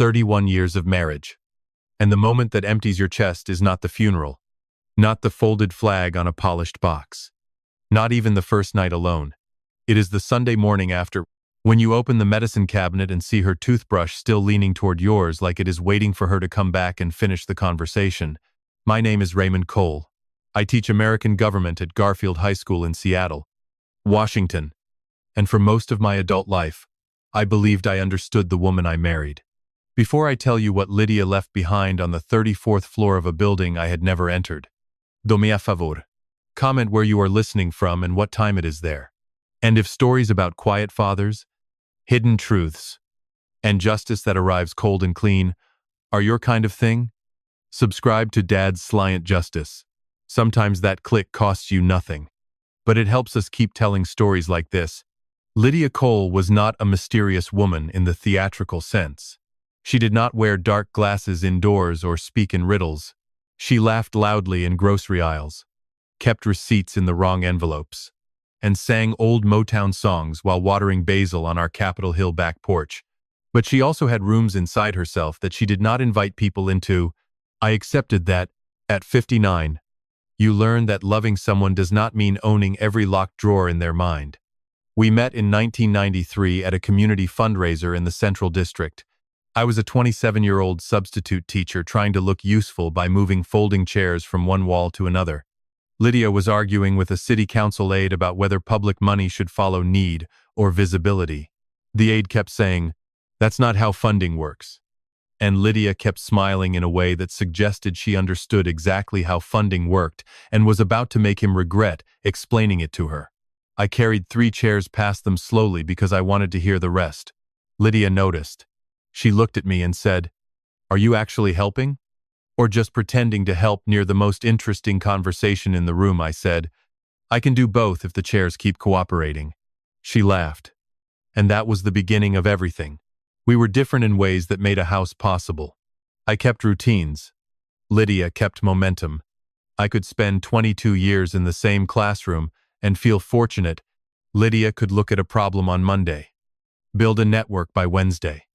31 years of marriage. And the moment that empties your chest is not the funeral, not the folded flag on a polished box, not even the first night alone. It is the Sunday morning after, when you open the medicine cabinet and see her toothbrush still leaning toward yours like it is waiting for her to come back and finish the conversation. My name is Raymond Cole. I teach American government at Garfield High School in Seattle, Washington. And for most of my adult life, I believed I understood the woman I married. Before I tell you what Lydia left behind on the 34th floor of a building I had never entered, dome a favor. Comment where you are listening from and what time it is there. And if stories about quiet fathers, hidden truths, and justice that arrives cold and clean are your kind of thing, subscribe to Dad's Sliant Justice. Sometimes that click costs you nothing, but it helps us keep telling stories like this. Lydia Cole was not a mysterious woman in the theatrical sense. She did not wear dark glasses indoors or speak in riddles. She laughed loudly in grocery aisles, kept receipts in the wrong envelopes, and sang old Motown songs while watering basil on our Capitol Hill back porch. But she also had rooms inside herself that she did not invite people into. I accepted that, at 59, you learn that loving someone does not mean owning every locked drawer in their mind. We met in 1993 at a community fundraiser in the Central District. I was a 27-year-old substitute teacher trying to look useful by moving folding chairs from one wall to another. Lydia was arguing with a city council aide about whether public money should follow need or visibility. The aide kept saying, "That's not how funding works." And Lydia kept smiling in a way that suggested she understood exactly how funding worked and was about to make him regret explaining it to her. I carried 3 chairs past them slowly because I wanted to hear the rest. Lydia noticed. She looked at me and said, "Are you actually helping? Or just pretending to help near the most interesting conversation in the room?" I said, "I can do both if the chairs keep cooperating." She laughed. And that was the beginning of everything. We were different in ways that made a house possible. I kept routines. Lydia kept momentum. I could spend 22 years in the same classroom and feel fortunate. Lydia could look at a problem on Monday, build a network by Wednesday,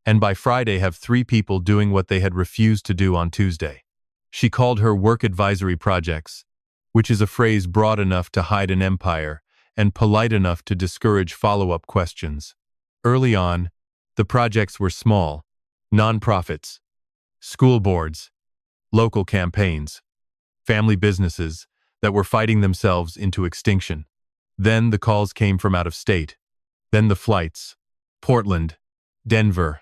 and by Friday have 3 people doing what they had refused to do on Tuesday. She called her work advisory projects, which is a phrase broad enough to hide an empire and polite enough to discourage follow-up questions. Early on, the projects were small, nonprofits, school boards, local campaigns, family businesses that were fighting themselves into extinction. Then the calls came from out of state. Then the flights: Portland, Denver,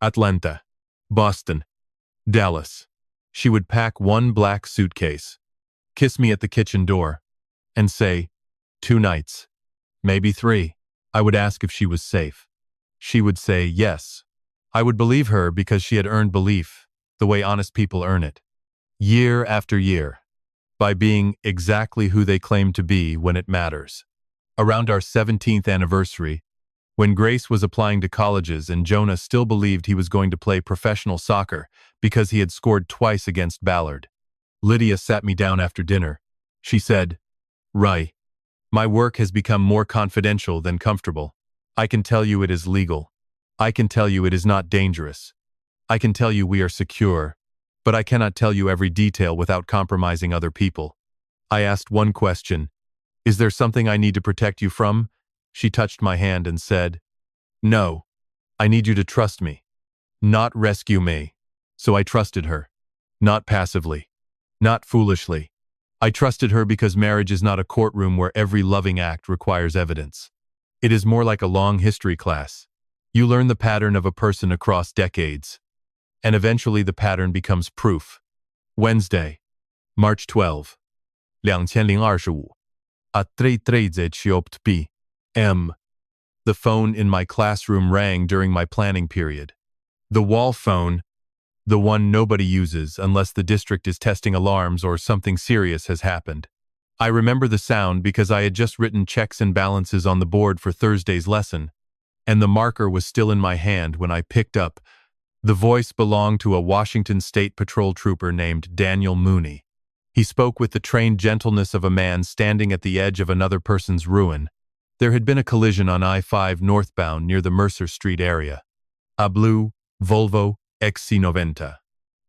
Atlanta, Boston, Dallas. She would pack one black suitcase, kiss me at the kitchen door, and say, 2 nights, maybe 3. I would ask if she was safe. She would say yes. I would believe her because she had earned belief, the way honest people earn it, year after year, by being exactly who they claim to be when it matters. Around our 17th anniversary, when Grace was applying to colleges and Jonah still believed he was going to play professional soccer because he had scored twice against Ballard, Lydia sat me down after dinner. She said, "Rai, my work has become more confidential than comfortable. I can tell you it is legal. I can tell you it is not dangerous. I can tell you we are secure, but I cannot tell you every detail without compromising other people." I asked one question, "Is there something I need to protect you from?" She touched my hand and said, "No, I need you to trust me, not rescue me." So I trusted her, not passively, not foolishly. I trusted her because marriage is not a courtroom where every loving act requires evidence. It is more like a long history class. You learn the pattern of a person across decades, and eventually the pattern becomes proof. Wednesday, March 12, 2025, at 3:30 p.m. The phone in my classroom rang during my planning period. The wall phone, the one nobody uses unless the district is testing alarms or something serious has happened. I remember the sound because I had just written checks and balances on the board for Thursday's lesson, and the marker was still in my hand when I picked up. The voice belonged to a Washington State Patrol trooper named Daniel Mooney. He spoke with the trained gentleness of a man standing at the edge of another person's ruin. There had been a collision on I-5 northbound near the Mercer Street area. A blue, Volvo XC90.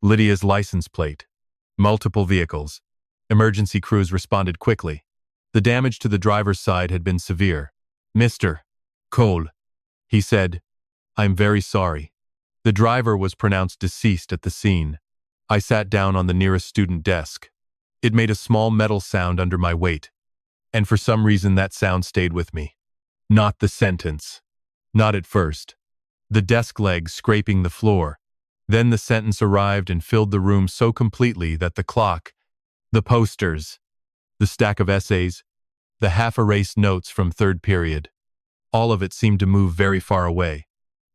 Lydia's license plate. Multiple vehicles. Emergency crews responded quickly. The damage to the driver's side had been severe. Mr. Cole, he said, I'm very sorry. The driver was pronounced deceased at the scene. I sat down on the nearest student desk. It made a small metal sound under my weight, and for some reason that sound stayed with me. Not the sentence. Not at first. The desk legs scraping the floor. Then the sentence arrived and filled the room so completely that the clock, the posters, the stack of essays, the half-erased notes from third period, all of it seemed to move very far away.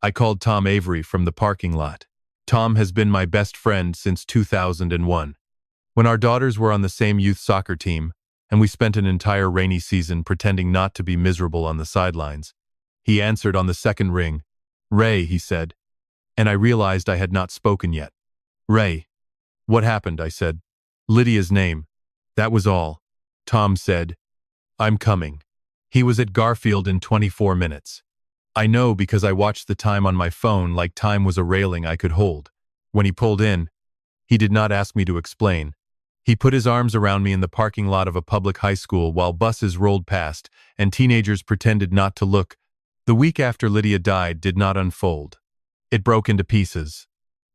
I called Tom Avery from the parking lot. Tom has been my best friend since 2001. When our daughters were on the same youth soccer team, and we spent an entire rainy season pretending not to be miserable on the sidelines. He answered on the second ring. Ray, he said, and I realized I had not spoken yet. Ray. What happened? I said. Lydia's name. That was all. Tom said, I'm coming. He was at Garfield in 24 minutes. I know because I watched the time on my phone like time was a railing I could hold. When he pulled in, he did not ask me to explain. He put his arms around me in the parking lot of a public high school while buses rolled past and teenagers pretended not to look. The week after Lydia died did not unfold. It broke into pieces.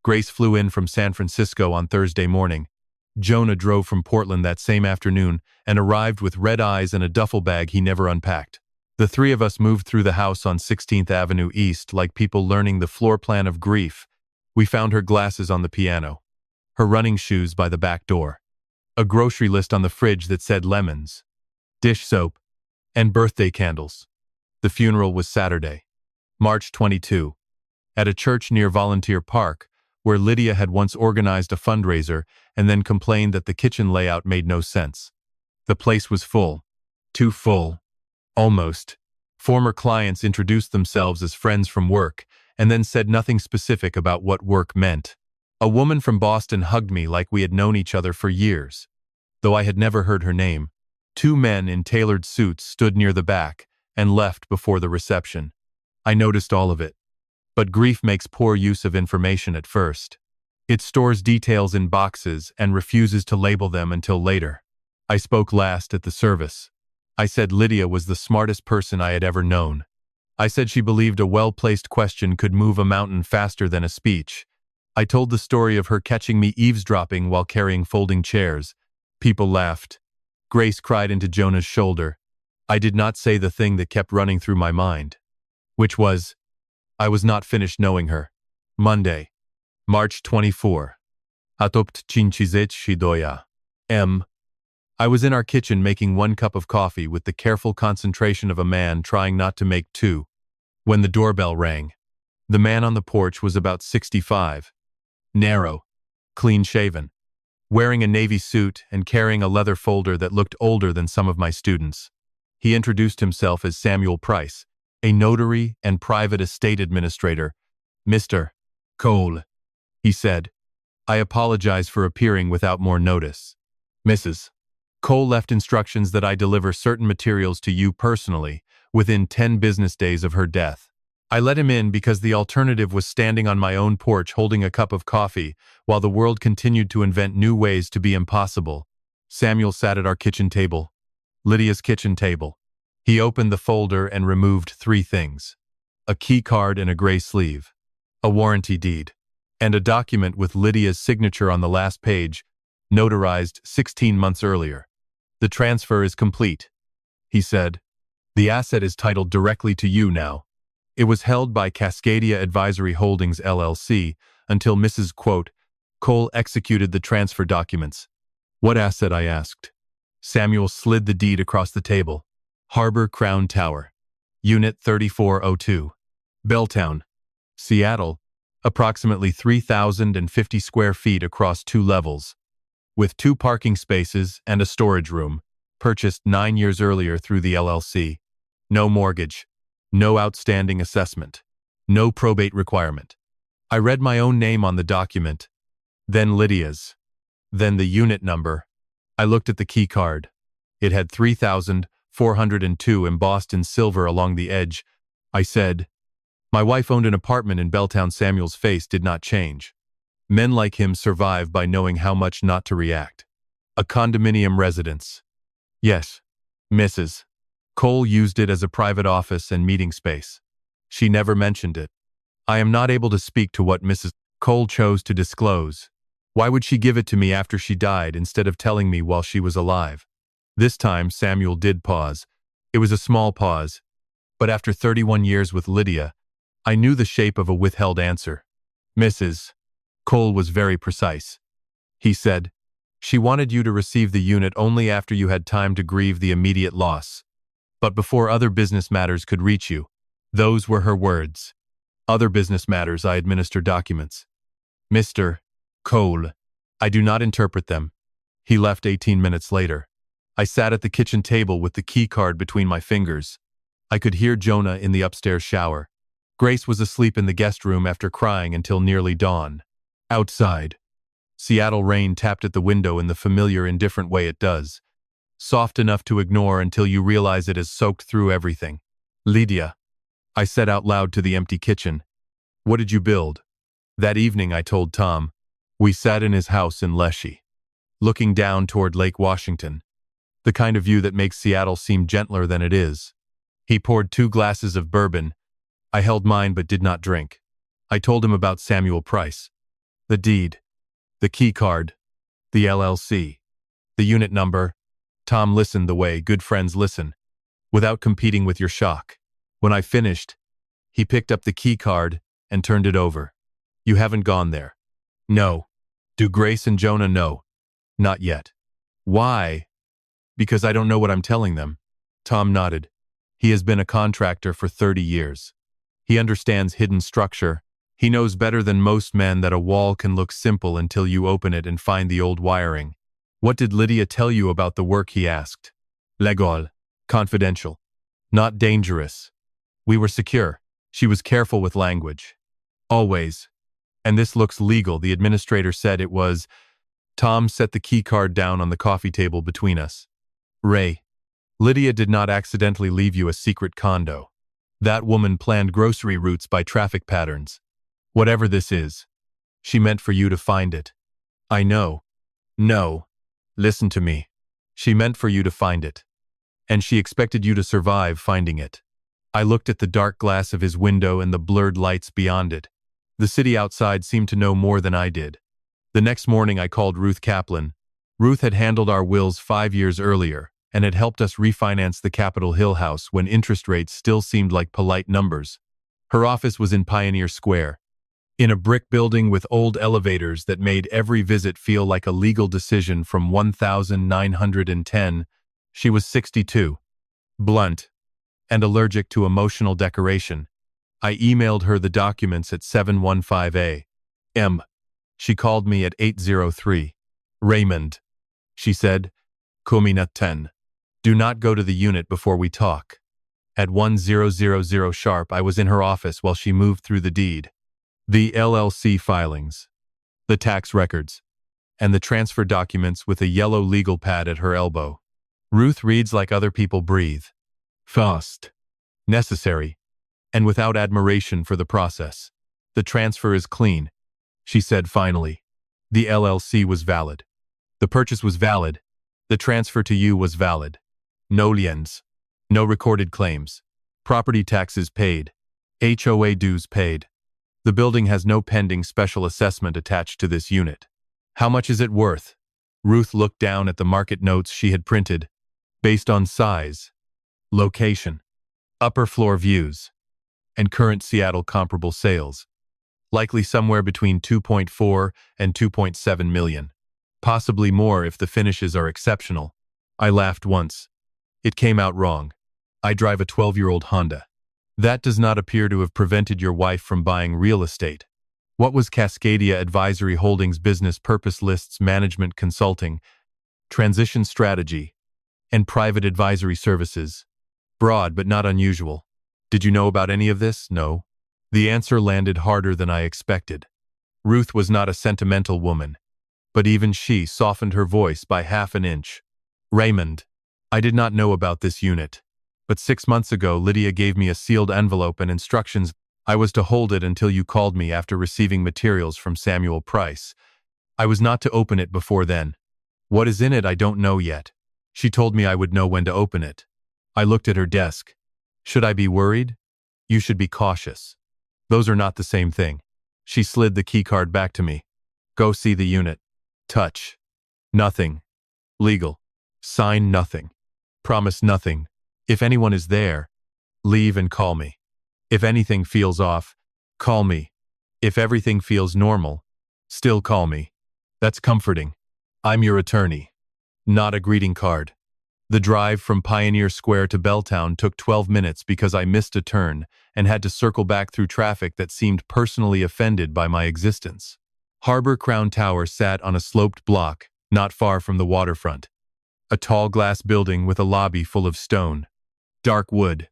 Grace flew in from San Francisco on Thursday morning. Jonah drove from Portland that same afternoon and arrived with red eyes and a duffel bag he never unpacked. The three of us moved through the house on 16th Avenue East like people learning the floor plan of grief. We found her glasses on the piano, her running shoes by the back door, a grocery list on the fridge that said lemons, dish soap, and birthday candles. The funeral was Saturday, March 22, at a church near Volunteer Park, where Lydia had once organized a fundraiser and then complained that the kitchen layout made no sense. The place was full. Too full. Almost. Former clients introduced themselves as friends from work and then said nothing specific about what work meant. A woman from Boston hugged me like we had known each other for years, though I had never heard her name. Two men in tailored suits stood near the back and left before the reception. I noticed all of it. But grief makes poor use of information at first. It stores details in boxes and refuses to label them until later. I spoke last at the service. I said Lydia was the smartest person I had ever known. I said she believed a well-placed question could move a mountain faster than a speech. I told the story of her catching me eavesdropping while carrying folding chairs. People laughed. Grace cried into Jonah's shoulder. I did not say the thing that kept running through my mind, which was, I was not finished knowing her. Monday, March 24. Atopt chinchizet shidoya. I was in our kitchen making 1 cup of coffee with the careful concentration of a man trying not to make 2, when the doorbell rang. The man on the porch was about 65. Narrow, clean-shaven, wearing a navy suit and carrying a leather folder that looked older than some of my students. He introduced himself as Samuel Price, a notary and private estate administrator. Mr. Cole, he said. I apologize for appearing without more notice. Mrs. Cole left instructions that I deliver certain materials to you personally within 10 business days of her death. I let him in because the alternative was standing on my own porch holding a cup of coffee while the world continued to invent new ways to be impossible. Samuel sat at our kitchen table, Lydia's kitchen table. He opened the folder and removed 3 things: a key card in a gray sleeve, a warranty deed, and a document with Lydia's signature on the last page, notarized 16 months earlier. The transfer is complete, he said. The asset is titled directly to you now. It was held by Cascadia Advisory Holdings LLC until Mrs. Cole executed the transfer documents. What asset? I asked. Samuel slid the deed across the table. Harbor Crown Tower, Unit 3402, Belltown, Seattle, approximately 3,050 square feet across 2 levels, with 2 parking spaces and a storage room, purchased 9 years earlier through the LLC. No mortgage, no outstanding assessment, no probate requirement. I read my own name on the document, then Lydia's, then the unit number. I looked at the key card. It had 3,402 embossed in silver along the edge. I said, My wife owned an apartment in Belltown. Samuel's face did not change. Men like him survive by knowing how much not to react. A condominium residence. Yes, Mrs. Cole used it as a private office and meeting space. She never mentioned it. I am not able to speak to what Mrs. Cole chose to disclose. Why would she give it to me after she died instead of telling me while she was alive? This time, Samuel did pause. It was a small pause. But after 31 years with Lydia, I knew the shape of a withheld answer. Mrs. Cole was very precise. He said, she wanted you to receive the unit only after you had time to grieve the immediate loss. But before other business matters could reach you. Those were her words. Other business matters, I administer documents. Mr. Cole, I do not interpret them. He left 18 minutes later. I sat at the kitchen table with the key card between my fingers. I could hear Jonah in the upstairs shower. Grace was asleep in the guest room after crying until nearly dawn. Outside, Seattle rain tapped at the window in the familiar, indifferent way it does. Soft enough to ignore until you realize it has soaked through everything. Lydia, I said out loud to the empty kitchen. What did you build? That evening, I told Tom. We sat in his house in Leshy, looking down toward Lake Washington. The kind of view that makes Seattle seem gentler than it is. He poured 2 glasses of bourbon. I held mine but did not drink. I told him about Samuel Price. The deed. The key card. The LLC. The unit number. Tom listened the way good friends listen, without competing with your shock. When I finished, he picked up the key card and turned it over. You haven't gone there. No. Do Grace and Jonah know? Not yet. Why? Because I don't know what I'm telling them. Tom nodded. He has been a contractor for 30 years. He understands hidden structure. He knows better than most men that a wall can look simple until you open it and find the old wiring. What did Lydia tell you about the work, he asked. Legal. Confidential. Not dangerous. We were secure. She was careful with language. Always. And this looks legal, the administrator said it was. Tom set the key card down on the coffee table between us. Ray, Lydia did not accidentally leave you a secret condo. That woman planned grocery routes by traffic patterns. Whatever this is, she meant for you to find it. I know. No. Listen to me. She meant for you to find it. And she expected you to survive finding it. I looked at the dark glass of his window and the blurred lights beyond it. The city outside seemed to know more than I did. The next morning I called Ruth Kaplan. Ruth had handled our wills 5 years earlier and had helped us refinance the Capitol Hill house when interest rates still seemed like polite numbers. Her office was in Pioneer Square, in a brick building with old elevators that made every visit feel like a legal decision from 1910. She was 62, blunt, and allergic to emotional decoration. I emailed her the documents at 7:15 a.m. She called me at 8:03. Raymond, she said, Kumina 10. Do not go to the unit before we talk. At 10:00 sharp, I was in her office while she moved through the deed, the LLC filings, the tax records, and the transfer documents with a yellow legal pad at her elbow. Ruth reads like other people breathe. Fast. Necessary. And without admiration for the process. The transfer is clean, she said finally. The LLC was valid. The purchase was valid. The transfer to you was valid. No liens. No recorded claims. Property taxes paid. HOA dues paid. The building has no pending special assessment attached to this unit. How much is it worth? Ruth looked down at the market notes she had printed, based on size, location, upper floor views, and current Seattle comparable sales. Likely somewhere between 2.4 and 2.7 million. Possibly more if the finishes are exceptional. I laughed once. It came out wrong. I drive a 12-year-old Honda. That does not appear to have prevented your wife from buying real estate. What was Cascadia Advisory Holdings business purpose lists management consulting, transition strategy, and private advisory services. Broad but not unusual. Did you know about any of this? No. The answer landed harder than I expected. Ruth was not a sentimental woman, but even she softened her voice by half an inch. Raymond, I did not know about this unit, but 6 months ago Lydia gave me a sealed envelope and instructions. I was to hold it until you called me after receiving materials from Samuel Price. I was not to open it before then. What is in it I don't know yet. She told me I would know when to open it. I looked at her desk. Should I be worried? You should be cautious. Those are not the same thing. She slid the keycard back to me. Go see the unit. Touch. Nothing. Legal. Sign nothing. Promise nothing. If anyone is there, leave and call me. If anything feels off, call me. If everything feels normal, still call me. That's comforting. I'm your attorney. Not a greeting card. The drive from Pioneer Square to Belltown took 12 minutes because I missed a turn and had to circle back through traffic that seemed personally offended by my existence. Harbor Crown Tower sat on a sloped block, not far from the waterfront. A tall glass building with a lobby full of stone, dark wood,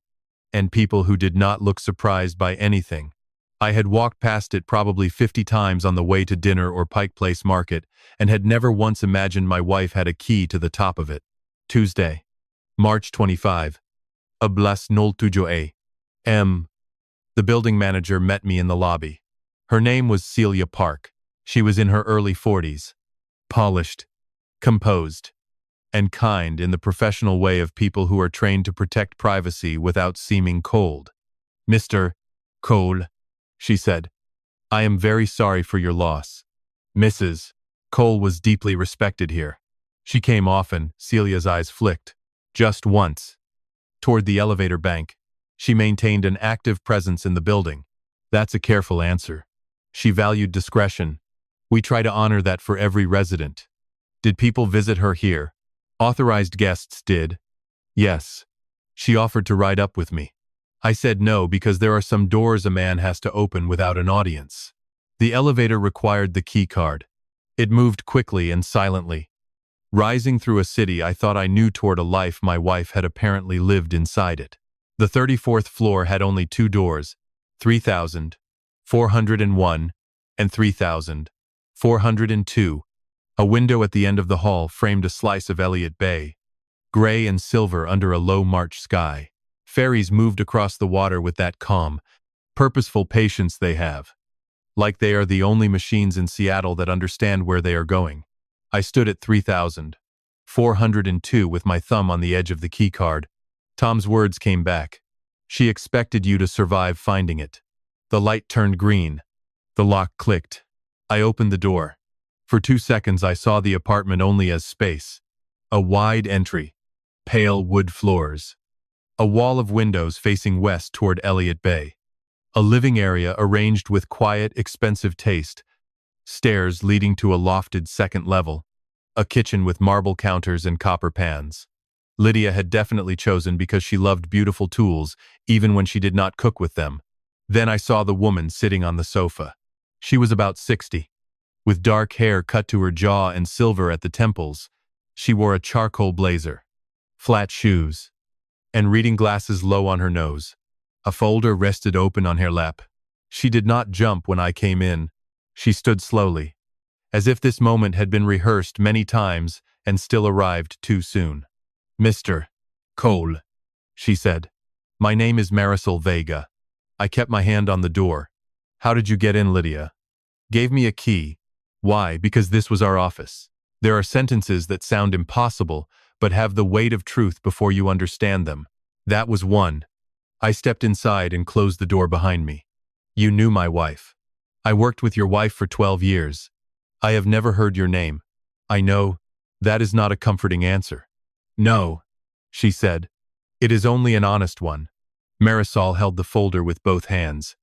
and people who did not look surprised by anything. I had walked past it probably 50 times on the way to dinner or Pike Place Market and had never once imagined my wife had a key to the top of it. Tuesday, March 25. Ablas nol tujo a. M. The building manager met me in the lobby. Her name was Celia Park. She was in her early 40s. Polished, composed, and kind in the professional way of people who are trained to protect privacy without seeming cold. Mr. Cole, she said, I am very sorry for your loss. Mrs. Cole was deeply respected here. She came often, Celia's eyes flicked. Just once. Toward the elevator bank. She maintained an active presence in the building. That's a careful answer. She valued discretion. We try to honor that for every resident. Did people visit her here? Authorized guests did. Yes. She offered to ride up with me. I said no because there are some doors a man has to open without an audience. The elevator required the key card. It moved quickly and silently. Rising through a city I thought I knew toward a life my wife had apparently lived inside it. The 34th floor had only two doors, 3,401 and 3,402. A window at the end of the hall framed a slice of Elliott Bay, gray and silver under a low March sky. Ferries moved across the water with that calm, purposeful patience they have. Like they are the only machines in Seattle that understand where they are going. I stood at 3,402 with my thumb on the edge of the key card. Tom's words came back. She expected you to survive finding it. The light turned green. The lock clicked. I opened the door. For 2 seconds I saw the apartment only as space. A wide entry. Pale wood floors. A wall of windows facing west toward Elliott Bay. A living area arranged with quiet, expensive taste. Stairs leading to a lofted second level. A kitchen with marble counters and copper pans. Lydia had definitely chosen because she loved beautiful tools, even when she did not cook with them. Then I saw the woman sitting on the sofa. She was about 60. With dark hair cut to her jaw and silver at the temples, she wore a charcoal blazer, flat shoes, and reading glasses low on her nose. A folder rested open on her lap. She did not jump when I came in. She stood slowly, as if this moment had been rehearsed many times and still arrived too soon. Mr. Cole, she said. My name is Marisol Vega. I kept my hand on the door. How did you get in, Lydia? Gave me a key. Why? Because this was our office. There are sentences that sound impossible, but have the weight of truth before you understand them. That was one. I stepped inside and closed the door behind me. You knew my wife. I worked with your wife for 12 years. I have never heard your name. I know. That is not a comforting answer. No, she said. It is only an honest one. Marisol held the folder with both hands.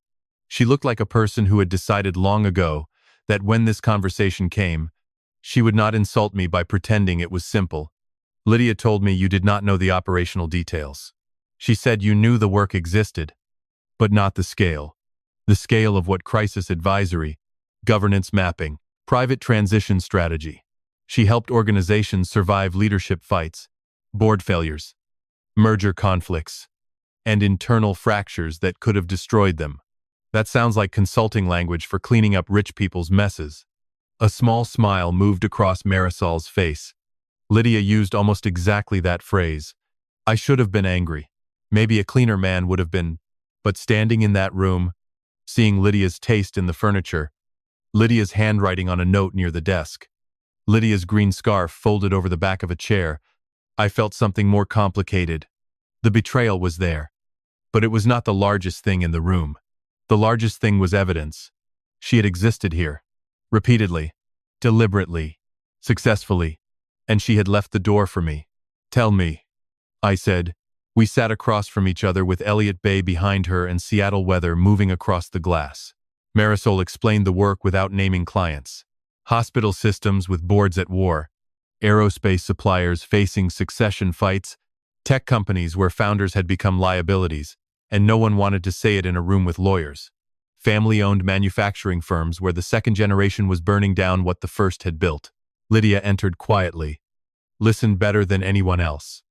She looked like a person who had decided long ago that when this conversation came, she would not insult me by pretending it was simple. Lydia told me you did not know the operational details. She said you knew the work existed, but not the scale. The scale of what crisis advisory, governance mapping, private transition strategy. She helped organizations survive leadership fights, board failures, merger conflicts, and internal fractures that could have destroyed them. That sounds like consulting language for cleaning up rich people's messes. A small smile moved across Marisol's face. Lydia used almost exactly that phrase. I should have been angry. Maybe a cleaner man would have been. But standing in that room, seeing Lydia's taste in the furniture, Lydia's handwriting on a note near the desk, Lydia's green scarf folded over the back of a chair, I felt something more complicated. The betrayal was there. But it was not the largest thing in the room. The largest thing was evidence. She had existed here. Repeatedly. Deliberately. Successfully. And she had left the door for me. Tell me, I said. We sat across from each other with Elliott Bay behind her and Seattle weather moving across the glass. Marisol explained the work without naming clients. Hospital systems with boards at war. Aerospace suppliers facing succession fights. Tech companies where founders had become liabilities, and no one wanted to say it in a room with lawyers. Family-owned manufacturing firms where the second generation was burning down what the first had built. Lydia entered quietly. Listened better than anyone else.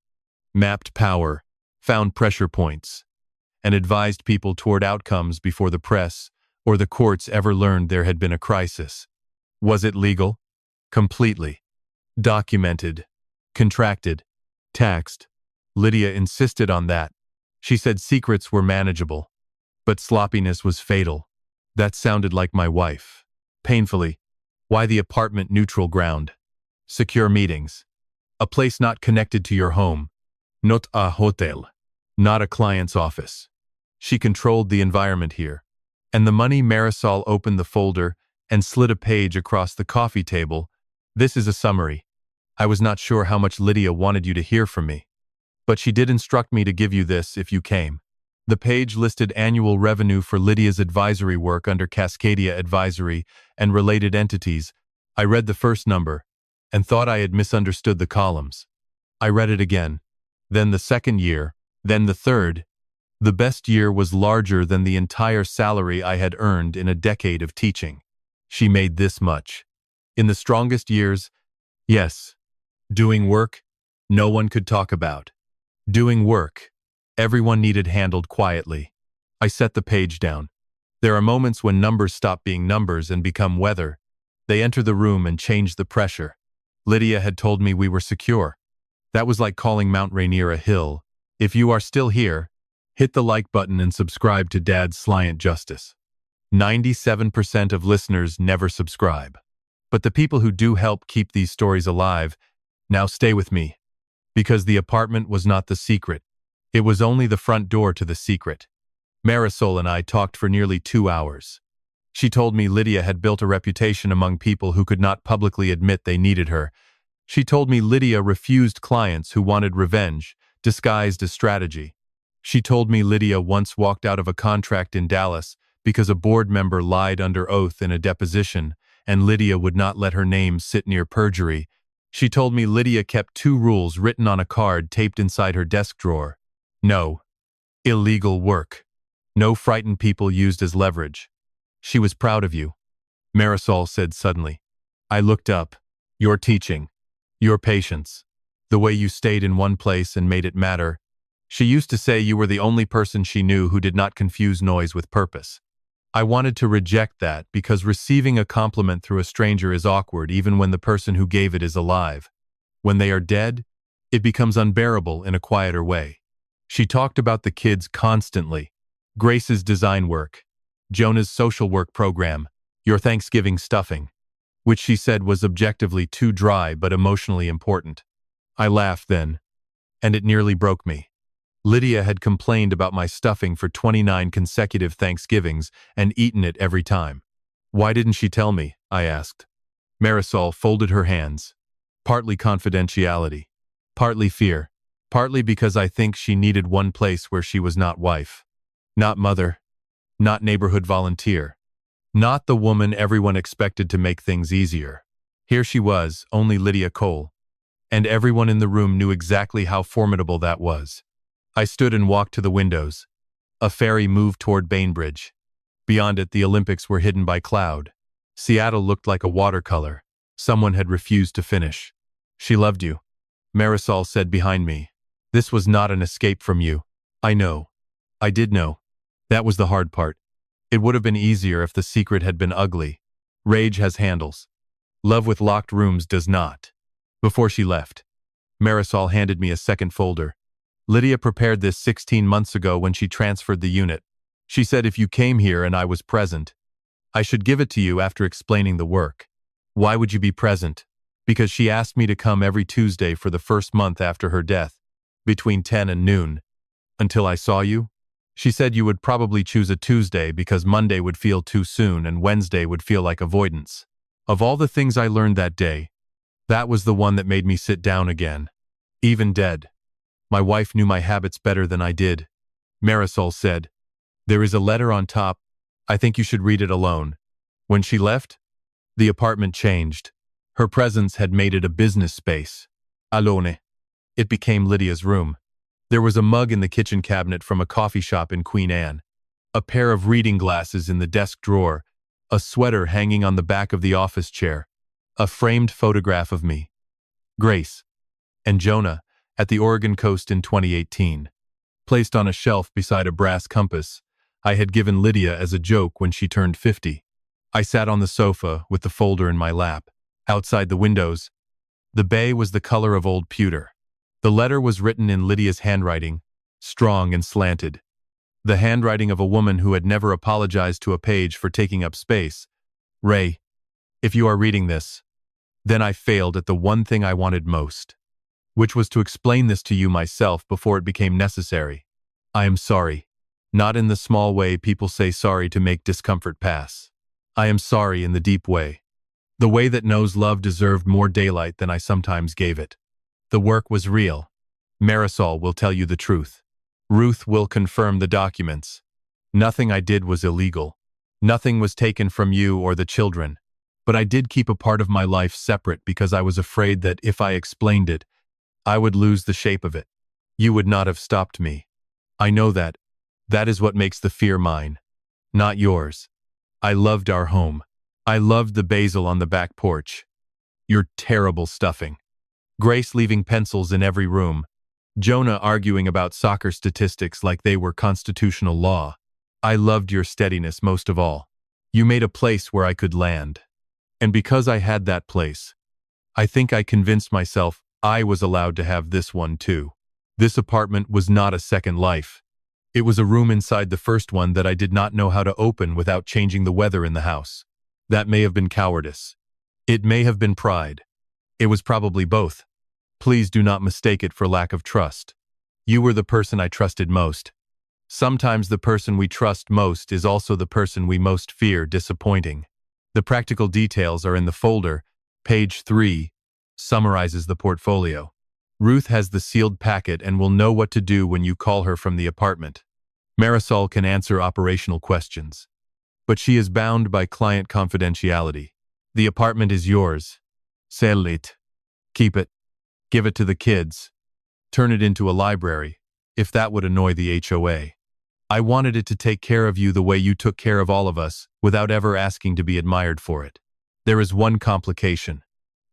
Mapped power. Found pressure points. And advised people toward outcomes before the press or the courts ever learned there had been a crisis. Was it legal? Completely. Documented. Contracted. Taxed. Lydia insisted on that. She said secrets were manageable. But sloppiness was fatal. That sounded like my wife. Painfully. Why the apartment neutral ground? Secure meetings. A place not connected to your home. Not a hotel. Not a client's office. She controlled the environment here. And the money. Marisol opened the folder and slid a page across the coffee table. This is a summary. I was not sure how much Lydia wanted you to hear from me. But she did instruct me to give you this if you came. The page listed annual revenue for Lydia's advisory work under Cascadia Advisory and related entities. I read the first number and thought I had misunderstood the columns. I read it again. Then the second year. Then the third. The best year was larger than the entire salary I had earned in a decade of teaching. She made this much. In the strongest years, yes. Doing work, no one could talk about. Doing work, everyone needed handled quietly. I set the page down. There are moments when numbers stop being numbers and become weather. They enter the room and change the pressure. Lydia had told me we were secure. That was like calling Mount Rainier a hill. If you are still here, hit the like button and subscribe to Dad's Slyant Justice. 97% of listeners never subscribe. But the people who do help keep these stories alive. Now stay with me. Because the apartment was not the secret. It was only the front door to the secret. Marisol and I talked for nearly 2 hours. She told me Lydia had built a reputation among people who could not publicly admit they needed her. She told me Lydia refused clients who wanted revenge, disguised as strategy. She told me Lydia once walked out of a contract in Dallas because a board member lied under oath in a deposition, and Lydia would not let her name sit near perjury. She told me Lydia kept 2 rules written on a card taped inside her desk drawer. No. Illegal work. No frightened people used as leverage. She was proud of you. Marisol said suddenly. I looked up. Your teaching. Your patience. The way you stayed in one place and made it matter. She used to say you were the only person she knew who did not confuse noise with purpose. I wanted to reject that because receiving a compliment through a stranger is awkward even when the person who gave it is alive. When they are dead, it becomes unbearable in a quieter way. She talked about the kids constantly. Grace's design work, Jonah's social work program, your Thanksgiving stuffing, which she said was objectively too dry but emotionally important. I laughed then, and it nearly broke me. Lydia had complained about my stuffing for 29 consecutive Thanksgivings and eaten it every time. Why didn't she tell me? I asked. Marisol folded her hands. Partly confidentiality. Partly fear. Partly because I think she needed one place where she was not wife. Not mother. Not neighborhood volunteer. Not the woman everyone expected to make things easier. Here she was, only Lydia Cole. And everyone in the room knew exactly how formidable that was. I stood and walked to the windows. A ferry moved toward Bainbridge. Beyond it, the Olympics were hidden by cloud. Seattle looked like a watercolor. Someone had refused to finish. She loved you. Marisol said behind me. This was not an escape from you. I know. I did know. That was the hard part. It would have been easier if the secret had been ugly. Rage has handles. Love with locked rooms does not. Before she left, Marisol handed me a second folder. Lydia prepared this 16 months ago when she transferred the unit. She said if you came here and I was present, I should give it to you after explaining the work. Why would you be present? Because she asked me to come every Tuesday for the first month after her death, between 10 and noon, until I saw you. She said you would probably choose a Tuesday because Monday would feel too soon and Wednesday would feel like avoidance. Of all the things I learned that day, that was the one that made me sit down again. Even dead. My wife knew my habits better than I did. Marisol said, "There is a letter on top. I think you should read it alone." When she left, the apartment changed. Her presence had made it a business space. Alone. It became Lydia's room. There was a mug in the kitchen cabinet from a coffee shop in Queen Anne, a pair of reading glasses in the desk drawer, a sweater hanging on the back of the office chair, a framed photograph of me, Grace, and Jonah at the Oregon coast in 2018. Placed on a shelf beside a brass compass I had given Lydia as a joke when she turned 50. I sat on the sofa with the folder in my lap. Outside the windows, the bay was the color of old pewter. The letter was written in Lydia's handwriting, strong and slanted. The handwriting of a woman who had never apologized to a page for taking up space. Ray, if you are reading this, then I failed at the one thing I wanted most, which was to explain this to you myself before it became necessary. I am sorry. Not in the small way people say sorry to make discomfort pass. I am sorry in the deep way. The way that knows love deserved more daylight than I sometimes gave it. The work was real. Marisol will tell you the truth. Ruth will confirm the documents. Nothing I did was illegal. Nothing was taken from you or the children. But I did keep a part of my life separate because I was afraid that if I explained it, I would lose the shape of it. You would not have stopped me. I know that. That is what makes the fear mine, not yours. I loved our home. I loved the basil on the back porch. Your terrible stuffing. Grace leaving pencils in every room. Jonah arguing about soccer statistics like they were constitutional law. I loved your steadiness most of all. You made a place where I could land. And because I had that place, I think I convinced myself I was allowed to have this one too. This apartment was not a second life. It was a room inside the first one that I did not know how to open without changing the weather in the house. That may have been cowardice. It may have been pride. It was probably both. Please do not mistake it for lack of trust. You were the person I trusted most. Sometimes the person we trust most is also the person we most fear disappointing. The practical details are in the folder. Page 3 summarizes the portfolio. Ruth has the sealed packet and will know what to do when you call her from the apartment. Marisol can answer operational questions. But she is bound by client confidentiality. The apartment is yours. Sell it. Keep it. Give it to the kids. Turn it into a library, if that would annoy the HOA. I wanted it to take care of you the way you took care of all of us, without ever asking to be admired for it. There is one complication.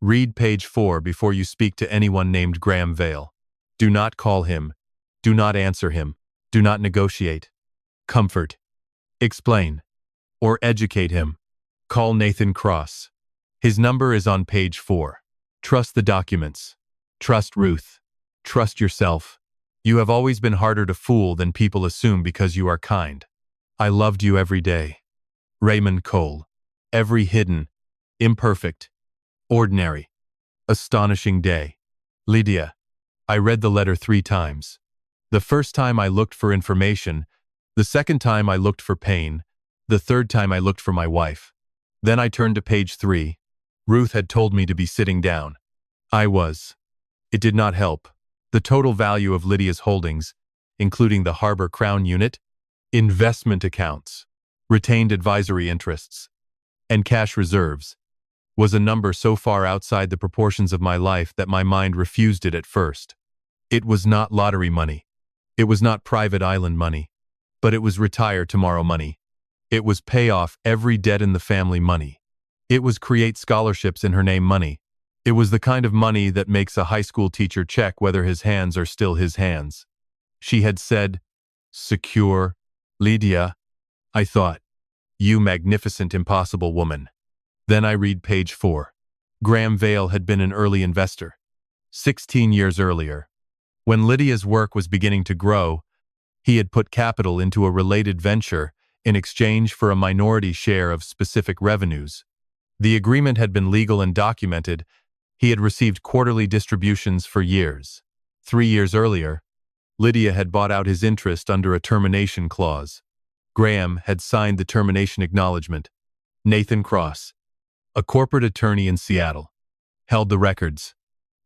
Read page 4 before you speak to anyone named Graham Vale. Do not call him. Do not answer him. Do not negotiate. Comfort. Explain. Or educate him. Call Nathan Cross. His number is on page 4. Trust the documents. Trust Ruth. Trust yourself. You have always been harder to fool than people assume because you are kind. I loved you every day. Raymond Cole. Every hidden, imperfect, ordinary, astonishing day. Lydia. I read the letter 3 times. The first time I looked for information, the second time I looked for pain, the third time I looked for my wife. Then I turned to page 3. Ruth had told me to be sitting down. I was. It did not help. The total value of Lydia's holdings, including the Harbor Crown unit, investment accounts, retained advisory interests, and cash reserves, was a number so far outside the proportions of my life that my mind refused it at first. It was not lottery money. It was not private island money. But it was retire tomorrow money. It was pay off every debt in the family money. It was create scholarships in her name money. It was the kind of money that makes a high school teacher check whether his hands are still his hands. She had said, secure, Lydia. I thought, you magnificent impossible woman. Then I read page 4. Graham Vale had been an early investor. 16 years earlier, when Lydia's work was beginning to grow, He had put capital into a related venture in exchange for a minority share of specific revenues. The agreement had been legal and documented. He had received quarterly distributions for years. 3 years earlier, Lydia had bought out his interest under a termination clause. Graham had signed the termination acknowledgement. Nathan Cross, a corporate attorney in Seattle, held the records.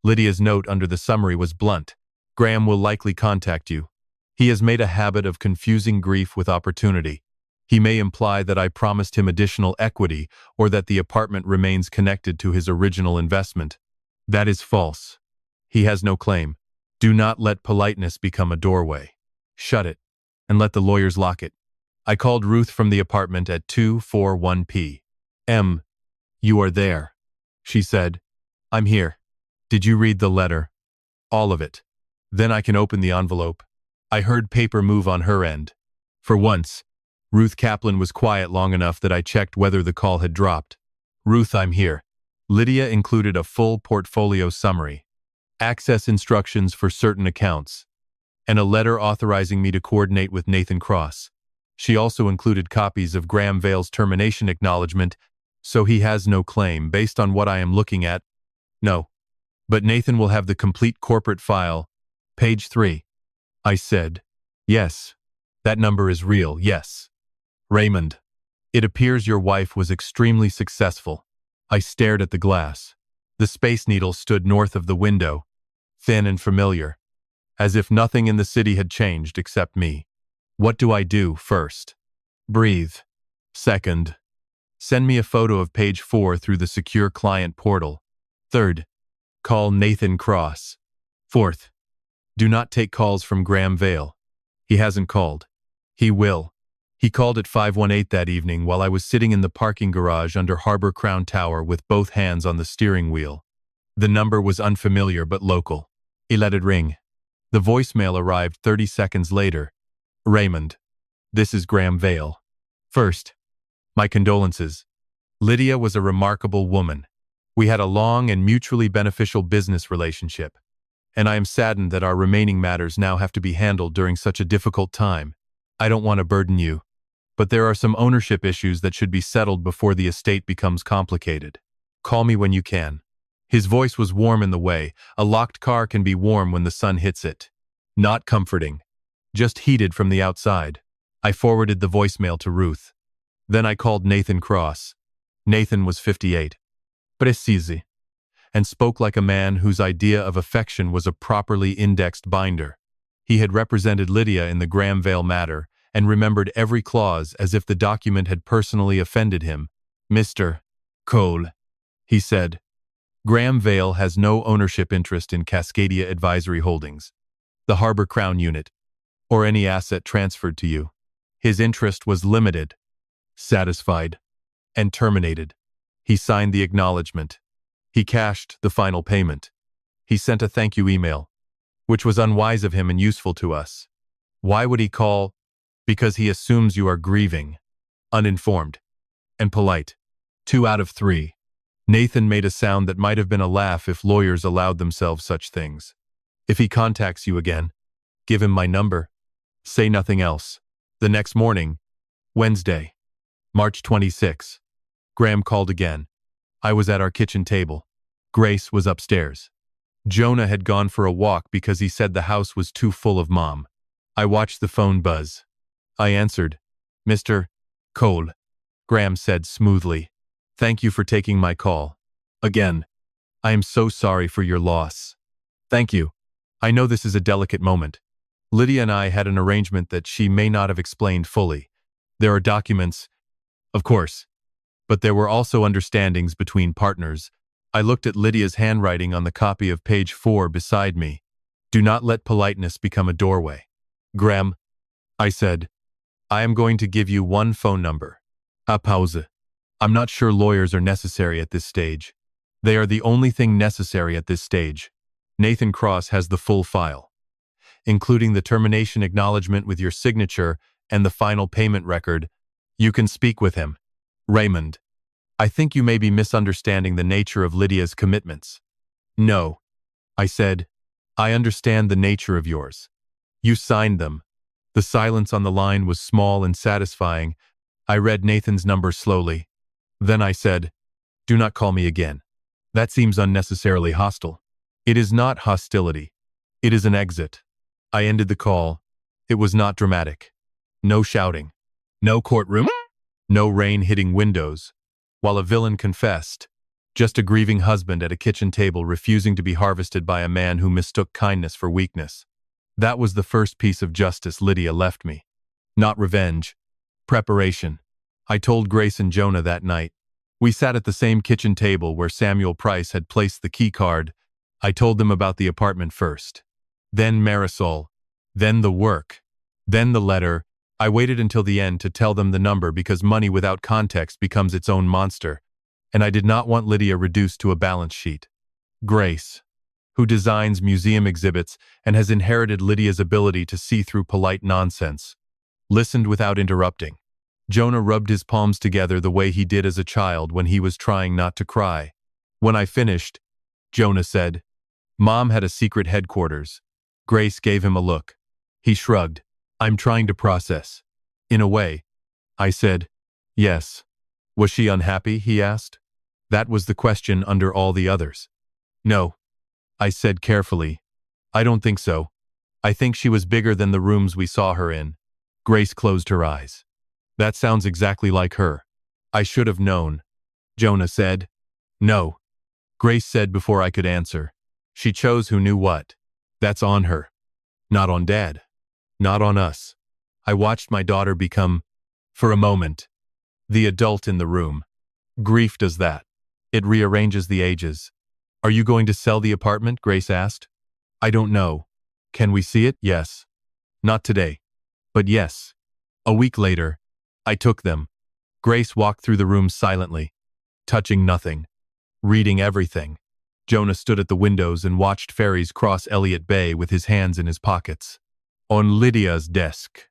Lydia's note under the summary was blunt. Graham will likely contact you. He has made a habit of confusing grief with opportunity. He may imply that I promised him additional equity or that the apartment remains connected to his original investment. That is false. He has no claim. Do not let politeness become a doorway. Shut it, and let the lawyers lock it. I called Ruth from the apartment at 2:41 p.m. You are there, she said. I'm here. Did you read the letter? All of it. Then I can open the envelope. I heard paper move on her end. For once, Ruth Kaplan was quiet long enough that I checked whether the call had dropped. Ruth, I'm here. Lydia included a full portfolio summary, access instructions for certain accounts, and a letter authorizing me to coordinate with Nathan Cross. She also included copies of Graham Vale's termination acknowledgement, so he has no claim based on what I am looking at. No. But Nathan will have the complete corporate file. Page 3. I said, yes. That number is real, yes. Raymond, it appears your wife was extremely successful. I stared at the glass. The Space Needle stood north of the window, thin and familiar, as if nothing in the city had changed except me. What do I do first? Breathe. Second, send me a photo of page 4 through the secure client portal. Third, call Nathan Cross. Fourth, do not take calls from Graham Vale. He hasn't called. He will. He called at 5:18 that evening while I was sitting in the parking garage under Harbor Crown Tower with both hands on the steering wheel. The number was unfamiliar but local. He let it ring. The voicemail arrived 30 seconds later. Raymond, this is Graham Vale. First, my condolences. Lydia was a remarkable woman. We had a long and mutually beneficial business relationship, and I am saddened that our remaining matters now have to be handled during such a difficult time. I don't want to burden you, but there are some ownership issues that should be settled before the estate becomes complicated. Call me when you can. His voice was warm in the way. A locked car can be warm when the sun hits it. Not comforting. Just heated from the outside. I forwarded the voicemail to Ruth. Then I called Nathan Cross. Nathan was 58. Precise. And spoke like a man whose idea of affection was a properly indexed binder. He had represented Lydia in the Graham Vale matter and remembered every clause as if the document had personally offended him. Mr. Cole, he said, Graham Vale has no ownership interest in Cascadia Advisory Holdings, the Harbor Crown unit, or any asset transferred to you. His interest was limited, satisfied, and terminated. He signed the acknowledgement. He cashed the final payment. He sent a thank you email, which was unwise of him and useful to us. Why would he call? Because he assumes you are grieving, uninformed, and polite. 2 out of 3. Nathan made a sound that might have been a laugh if lawyers allowed themselves such things. If he contacts you again, give him my number. Say nothing else. The next morning, Wednesday, March 26. Graham called again. I was at our kitchen table. Grace was upstairs. Jonah had gone for a walk because he said the house was too full of Mom. I watched the phone buzz. I answered. Mr. Cole, Graham said smoothly. Thank you for taking my call. Again, I am so sorry for your loss. Thank you. I know this is a delicate moment. Lydia and I had an arrangement that she may not have explained fully. There are documents, of course, but there were also understandings between partners. I looked at Lydia's handwriting on the copy of page 4 beside me. Do not let politeness become a doorway. Graham, I said, I am going to give you one phone number. A pause. I'm not sure lawyers are necessary at this stage. They are the only thing necessary at this stage. Nathan Cross has the full file, including the termination acknowledgement with your signature and the final payment record. You can speak with him. Raymond, I think you may be misunderstanding the nature of Lydia's commitments. No, I said, I understand the nature of yours. You signed them. The silence on the line was small and satisfying. I read Nathan's number slowly. Then I said, "Do not call me again. That seems unnecessarily hostile." "It is not hostility. It is an exit." I ended the call. It was not dramatic. No shouting. No courtroom. No rain hitting windows. While a villain confessed. Just a grieving husband at a kitchen table refusing to be harvested by a man who mistook kindness for weakness. That was the first piece of justice Lydia left me. Not revenge. Preparation. I told Grace and Jonah that night. We sat at the same kitchen table where Samuel Price had placed the key card. I told them about the apartment first. Then Marisol. Then the work. Then the letter. I waited until the end to tell them the number because money without context becomes its own monster. And I did not want Lydia reduced to a balance sheet. Grace, who designs museum exhibits and has inherited Lydia's ability to see through polite nonsense, listened without interrupting. Jonah rubbed his palms together the way he did as a child when he was trying not to cry. When I finished, Jonah said, "Mom had a secret headquarters." Grace gave him a look. He shrugged. "I'm trying to process." "In a way." I said, "Yes." "Was she unhappy?" he asked. That was the question under all the others. "No," I said carefully. "I don't think so. I think she was bigger than the rooms we saw her in." Grace closed her eyes. "That sounds exactly like her." "I should have known," Jonah said. "No," Grace said before I could answer. "She chose who knew what. That's on her. Not on Dad. Not on us." I watched my daughter become, for a moment, the adult in the room. Grief does that. It rearranges the ages. "Are you going to sell the apartment?" Grace asked. "I don't know." "Can we see it?" "Yes." "Not today." "But yes." A week later, I took them. Grace walked through the room silently, touching nothing, reading everything. Jonah stood at the windows and watched ferries cross Elliott Bay with his hands in his pockets. On Lydia's desk,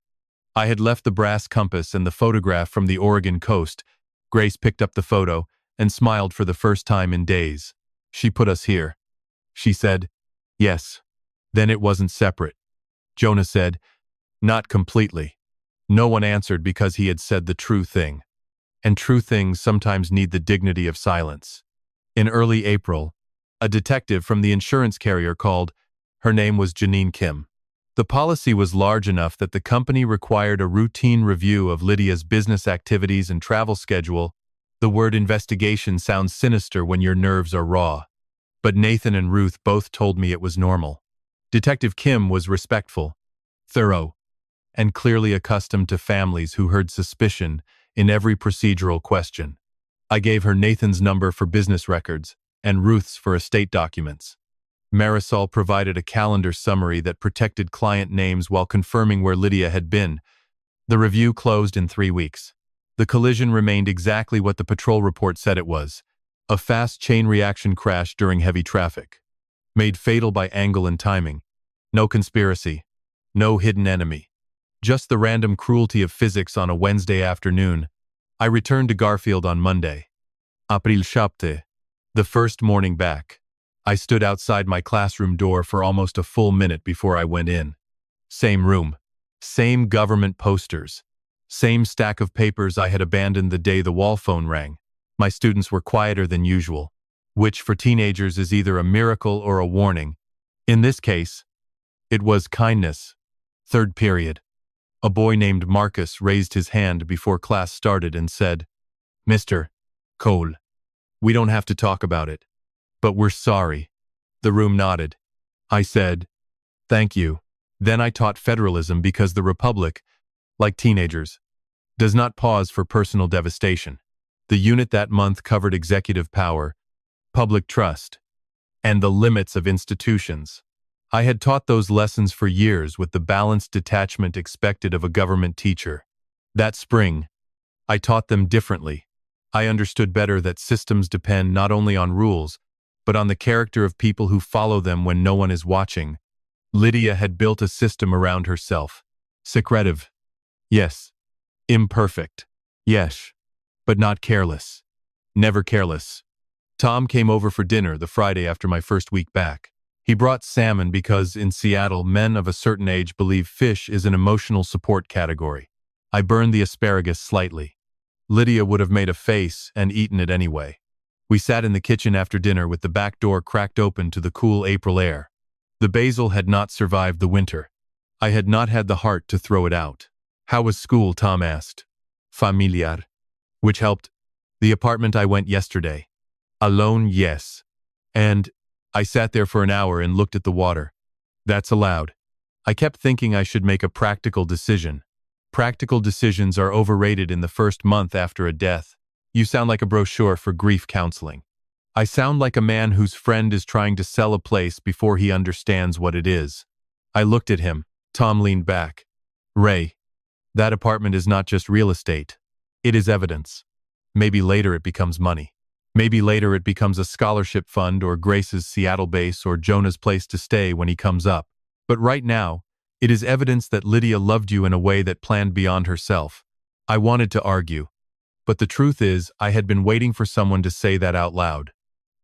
I had left the brass compass and the photograph from the Oregon coast. Grace picked up the photo and smiled for the first time in days. "She put us here." She said, "Yes." "Then it wasn't separate." Jonah said, "Not completely." No one answered because he had said the true thing. And true things sometimes need the dignity of silence. In early April, a detective from the insurance carrier called. Her name was Janine Kim. The policy was large enough that the company required a routine review of Lydia's business activities and travel schedule. The word investigation sounds sinister when your nerves are raw. But Nathan and Ruth both told me it was normal. Detective Kim was respectful, thorough, and clearly accustomed to families who heard suspicion in every procedural question. I gave her Nathan's number for business records and Ruth's for estate documents. Marisol provided a calendar summary that protected client names while confirming where Lydia had been. The review closed in 3 weeks. The collision remained exactly what the patrol report said it was. A fast chain reaction crash during heavy traffic. Made fatal by angle and timing. No conspiracy. No hidden enemy. Just the random cruelty of physics on a Wednesday afternoon. I returned to Garfield on Monday. April 7, the first morning back. I stood outside my classroom door for almost a full minute before I went in. Same room. Same government posters. Same stack of papers I had abandoned the day the wall phone rang. My students were quieter than usual, which for teenagers is either a miracle or a warning. In this case, it was kindness. Third period. A boy named Marcus raised his hand before class started and said, "Mr. Cole, we don't have to talk about it, but we're sorry." The room nodded. I said, "Thank you." Then I taught federalism because the Republic, like teenagers, does not pause for personal devastation. The unit that month covered executive power, public trust, and the limits of institutions. I had taught those lessons for years with the balanced detachment expected of a government teacher. That spring, I taught them differently. I understood better that systems depend not only on rules, but on the character of people who follow them when no one is watching. Lydia had built a system around herself. Secretive. Yes. Imperfect. Yes. But not careless. Never careless. Tom came over for dinner the Friday after my first week back. He brought salmon because, in Seattle, men of a certain age believe fish is an emotional support category. I burned the asparagus slightly. Lydia would have made a face and eaten it anyway. We sat in the kitchen after dinner with the back door cracked open to the cool April air. The basil had not survived the winter. I had not had the heart to throw it out. "How was school?" Tom asked. "Familiar." "Which helped?" "The apartment I went yesterday." "Alone, yes." "And—" I sat there for an hour and looked at the water. "That's allowed." I kept thinking I should make a practical decision. Practical decisions are overrated in the first month after a death. You sound like a brochure for grief counseling. I sound like a man whose friend is trying to sell a place before he understands what it is. I looked at him. Tom leaned back. "Ray, that apartment is not just real estate. It is evidence. Maybe later it becomes money. Maybe later it becomes a scholarship fund or Grace's Seattle base or Jonah's place to stay when he comes up. But right now, it is evidence that Lydia loved you in a way that planned beyond herself." I wanted to argue. But the truth is, I had been waiting for someone to say that out loud.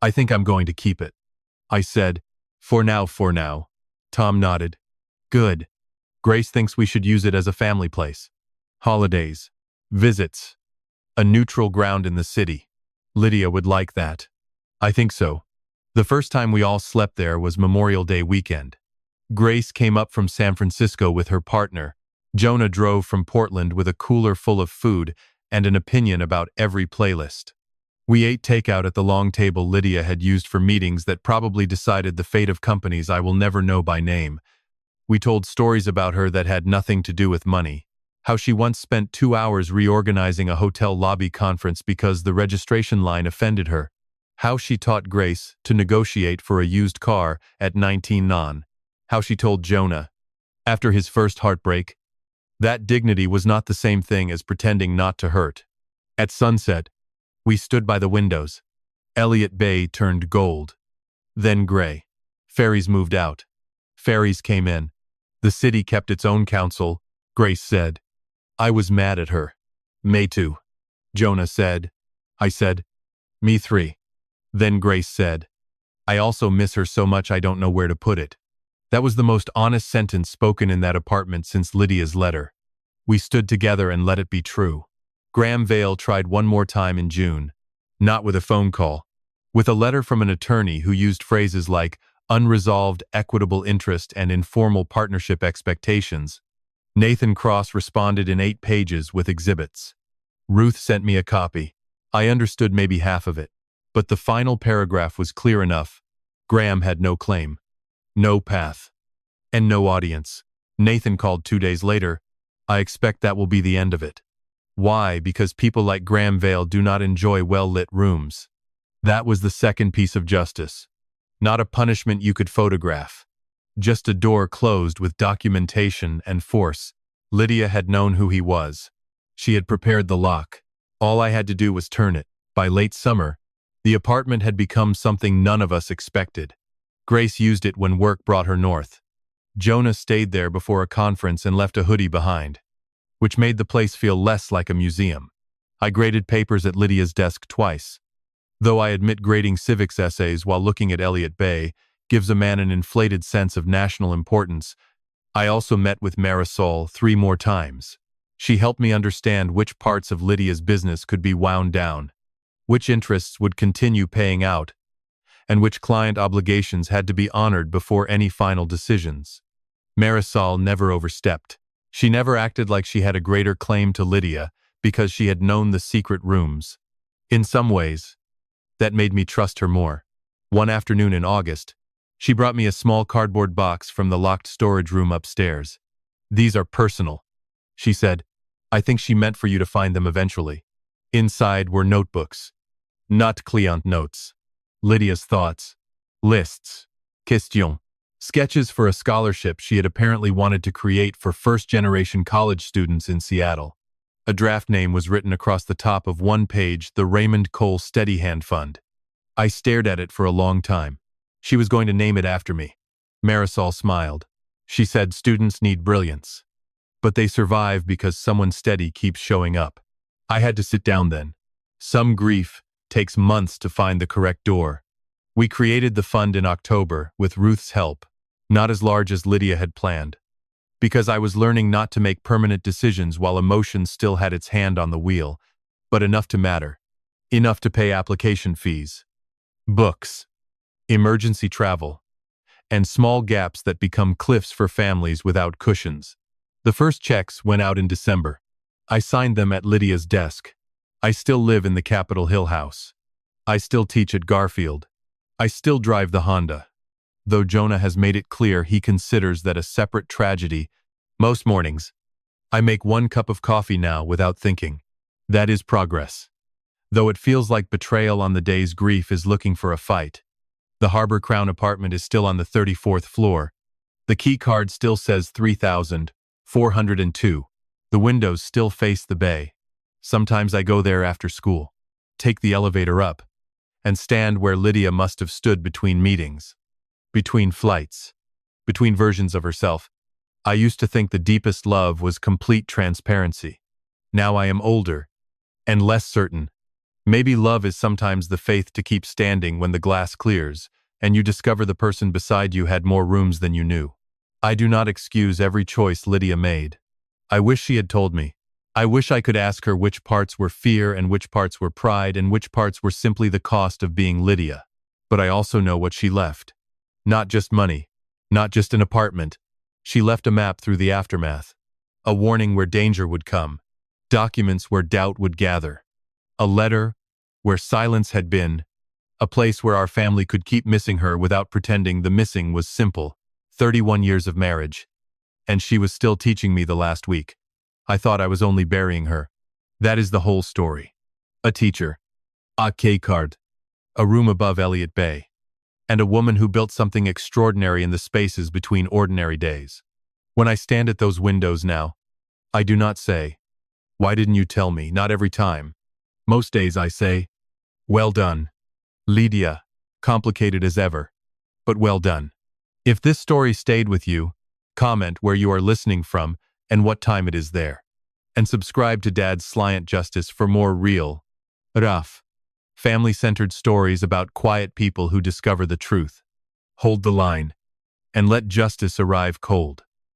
"I think I'm going to keep it," I said. For now. Tom nodded. "Good. Grace thinks we should use it as a family place. Holidays. Visits. A neutral ground in the city. Lydia would like that." "I think so." The first time we all slept there was Memorial Day weekend. Grace came up from San Francisco with her partner. Jonah drove from Portland with a cooler full of food and an opinion about every playlist. We ate takeout at the long table Lydia had used for meetings that probably decided the fate of companies I will never know by name. We told stories about her that had nothing to do with money. How she once spent 2 hours reorganizing a hotel lobby conference because the registration line offended her. How she taught Grace to negotiate for a used car at 19 non. How she told Jonah, after his first heartbreak, that dignity was not the same thing as pretending not to hurt. At sunset, we stood by the windows. Elliott Bay turned gold, then gray. Ferries moved out. Ferries came in. The city kept its own council, Grace said. I was mad at her. "Me too," Jonah said. I said, "Me three." Then Grace said, "I also miss her so much I don't know where to put it." That was the most honest sentence spoken in that apartment since Lydia's letter. We stood together and let it be true. Graham Vale tried one more time in June. Not with a phone call. With a letter from an attorney who used phrases like unresolved equitable interest and informal partnership expectations. Nathan Cross responded in 8 pages with exhibits. Ruth sent me a copy. I understood maybe half of it, but the final paragraph was clear enough. Graham had no claim, no path, and no audience. Nathan called 2 days later. I expect that will be the end of it. Why? Because people like Graham Vale do not enjoy well-lit rooms. That was the second piece of justice. Not a punishment you could photograph. Just a door closed with documentation and force. Lydia had known who he was. She had prepared the lock. All I had to do was turn it. By late summer, the apartment had become something none of us expected. Grace used it when work brought her north. Jonah stayed there before a conference and left a hoodie behind, which made the place feel less like a museum. I graded papers at Lydia's desk twice. Though I admit grading civics essays while looking at Elliott Bay gives a man an inflated sense of national importance, I also met with Marisol 3 more times. She helped me understand which parts of Lydia's business could be wound down, which interests would continue paying out, and which client obligations had to be honored before any final decisions. Marisol never overstepped. She never acted like she had a greater claim to Lydia because she had known the secret rooms. In some ways, that made me trust her more. One afternoon in August, she brought me a small cardboard box from the locked storage room upstairs. "These are personal," she said. "I think she meant for you to find them eventually." Inside were notebooks. Not client notes. Lydia's thoughts. Lists. Questions. Sketches for a scholarship she had apparently wanted to create for first-generation college students in Seattle. A draft name was written across the top of one page, the Raymond Cole Steady Hand Fund. I stared at it for a long time. She was going to name it after me. Marisol smiled. She said students need brilliance, but they survive because someone steady keeps showing up. I had to sit down then. Some grief takes months to find the correct door. We created the fund in October with Ruth's help, not as large as Lydia had planned, because I was learning not to make permanent decisions while emotion still had its hand on the wheel, but enough to matter, enough to pay application fees, books, emergency travel, and small gaps that become cliffs for families without cushions. The first checks went out in December. I signed them at Lydia's desk. I still live in the Capitol Hill house. I still teach at Garfield. I still drive the Honda. Though Jonah has made it clear he considers that a separate tragedy, most mornings, I make 1 cup of coffee now without thinking. That is progress. Though it feels like betrayal on the days grief is looking for a fight. The Harbor Crown apartment is still on the 34th floor. The key card still says 3402. The windows still face the bay. Sometimes I go there after school, take the elevator up, and stand where Lydia must have stood between meetings, between flights, between versions of herself. I used to think the deepest love was complete transparency. Now I am older and less certain. Maybe love is sometimes the faith to keep standing when the glass clears and you discover the person beside you had more rooms than you knew. I do not excuse every choice Lydia made. I wish she had told me. I wish I could ask her which parts were fear and which parts were pride and which parts were simply the cost of being Lydia. But I also know what she left. Not just money, not just an apartment. She left a map through the aftermath, a warning where danger would come, documents where doubt would gather, a letter where silence had been, a place where our family could keep missing her without pretending the missing was simple. 31 years of marriage. And she was still teaching me the last week. I thought I was only burying her. That is the whole story. A teacher, a K card, a room above Elliott Bay, and a woman who built something extraordinary in the spaces between ordinary days. When I stand at those windows now, I do not say, "Why didn't you tell me?" Not every time. Most days I say, "Well done, Lydia," complicated as ever, but well done. If this story stayed with you, comment where you are listening from and what time it is there. And subscribe to Dad's Slant Justice for more real, rough, family-centered stories about quiet people who discover the truth. Hold the line and let justice arrive cold.